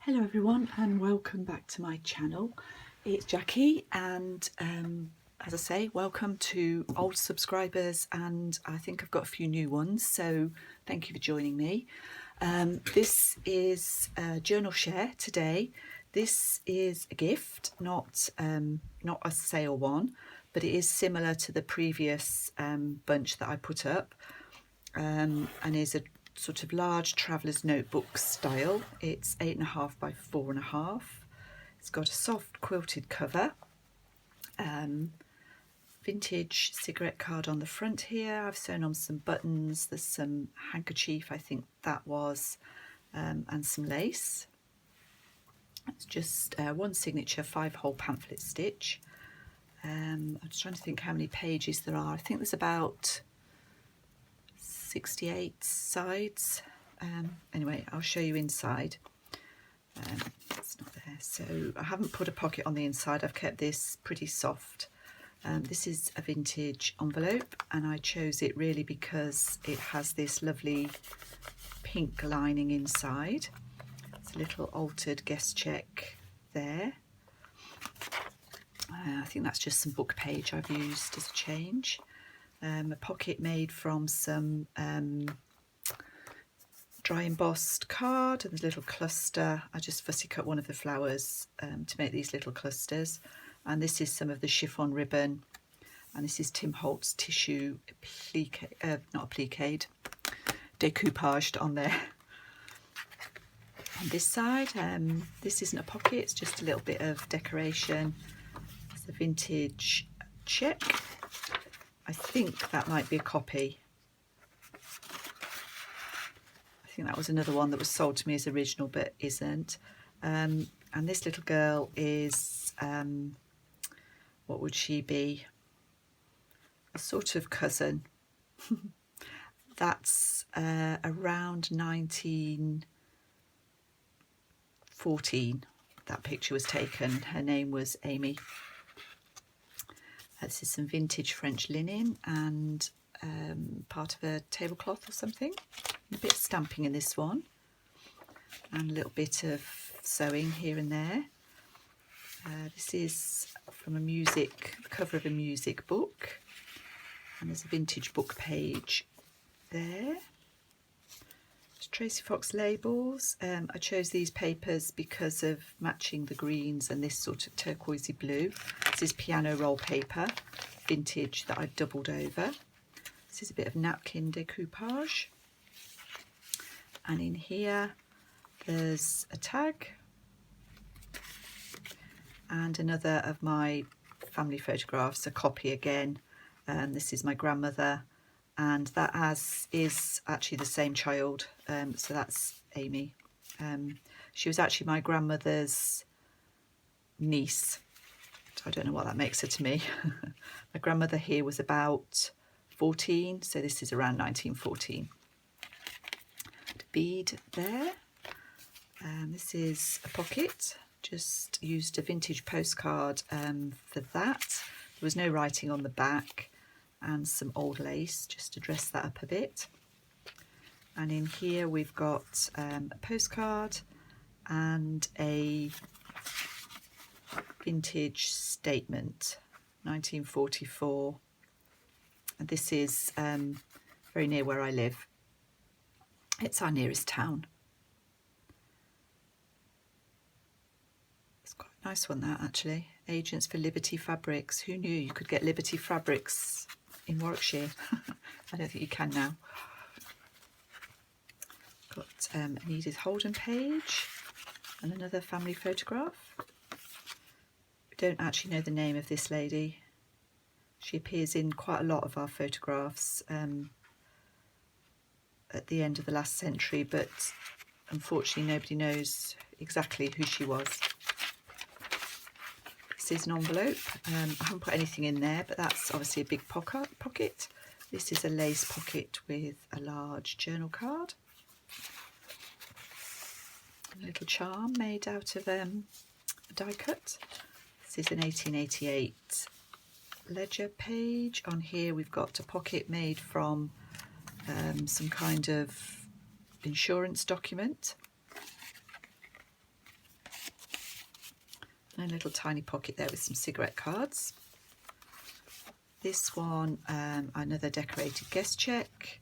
Hello everyone and welcome back to my channel. It's Jackie and as I say, welcome to old subscribers, and I think I've got a few new ones, so thank you for joining me. This is a journal share today. This is a gift, not a sale one, but it is similar to the previous bunch that I put up, and is a sort of large traveller's notebook style. It's 8.5 by 4.5. It's got a soft quilted cover, vintage cigarette card on the front here. I've sewn on some buttons, there's some handkerchief, I think that was, and some lace. It's just one signature 5-hole pamphlet stitch. I'm just trying to think how many pages there are. I think there's about 68 sides. Anyway, I'll show you inside. It's not there, so I haven't put a pocket on the inside. I've kept this pretty soft. This is a vintage envelope, and I chose it really because it has this lovely pink lining inside. It's a little altered guest check there. I think that's just some book page I've used as a change. A pocket made from some dry embossed card, and a little cluster. I just fussy cut one of the flowers to make these little clusters. And this is some of the chiffon ribbon, and this is Tim Holtz tissue applique, not appliqued, decoupaged on there. On this side, this isn't a pocket, it's just a little bit of decoration. It's a vintage check. I think that might be a copy. I think that was another one that was sold to me as original but isn't. And this little girl is, what would she be? A sort of cousin. That's around 1914 that picture was taken. Her name was Amy. This is some vintage French linen and part of a tablecloth or something. A bit of stamping in this one, and a little bit of sewing here and there. This is from a cover of a music book, and there's a vintage book page there. It's Tracy Fox labels. I chose these papers because of matching the greens and this sort of turquoisey blue. This is piano roll paper, vintage, that I've doubled over. This is a bit of napkin decoupage. And in here there's a tag and another of my family photographs, a copy again. This is my grandmother, and that is actually the same child, so that's Amy. She was actually my grandmother's niece, so I don't know what that makes her to me. My grandmother here was about 14, so this is around 1914. Bead there. This is a pocket, just used a vintage postcard for that. There was no writing on the back, and some old lace just to dress that up a bit. And in here we've got a postcard and a vintage statement, 1944, and this is very near where I live. It's our nearest town. It's quite a nice one, that, actually. Agents for Liberty Fabrics. Who knew you could get Liberty Fabrics in Warwickshire? I don't think you can now. Got an Edith Holden page and another family photograph. We don't actually know the name of this lady. She appears in quite a lot of our photographs at the end of the last century, but unfortunately nobody knows exactly who she was. This is an envelope. I haven't put anything in there, but that's obviously a big pocket. This is a lace pocket with a large journal card. A little charm made out of a die cut. This is an 1888 ledger page. On here we've got a pocket made from some kind of insurance document. And a little tiny pocket there with some cigarette cards. This one, another decorated guest check,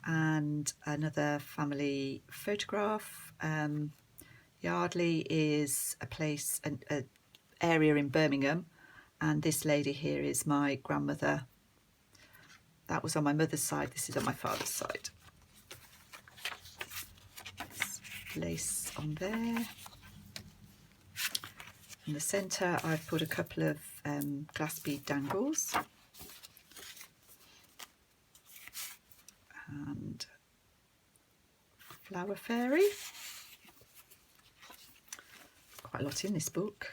and another family photograph. Yardley is a place, an area in Birmingham, and this lady here is my grandmother. That was on my mother's side, this is on my father's side. Lace on there. In the centre I've put a couple of glass bead dangles. And Flower Fairy. Quite a lot in this book.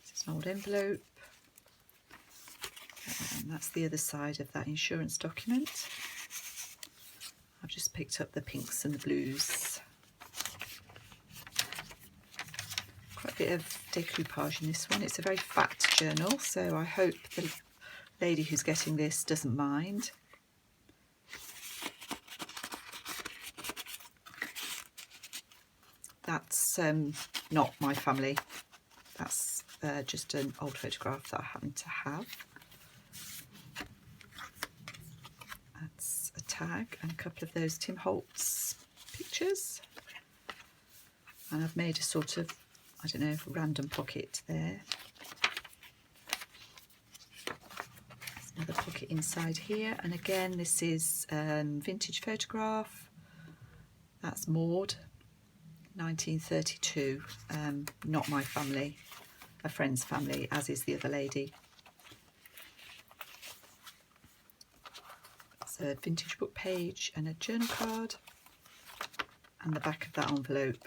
This is an old envelope. And that's the other side of that insurance document. I've just picked up the pinks and the blues. Quite a bit of decoupage in this one. It's a very fat journal, so I hope the lady who's getting this doesn't mind. That's not my family. That's just an old photograph that I happen to have. That's a tag and a couple of those Tim Holtz pictures. And I've made a sort of, I don't know, random pocket there. There's another pocket inside here. And again, this is vintage photograph. That's Maud. 1932, not my family, a friend's family, as is the other lady. It's a vintage book page and a journal card, and the back of that envelope.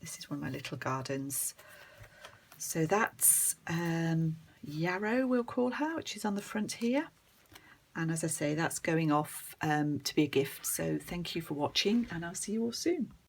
This is one of my little gardens. So that's Yarrow, we'll call her, which is on the front here. And as I say, that's going off to be a gift. So thank you for watching, and I'll see you all soon.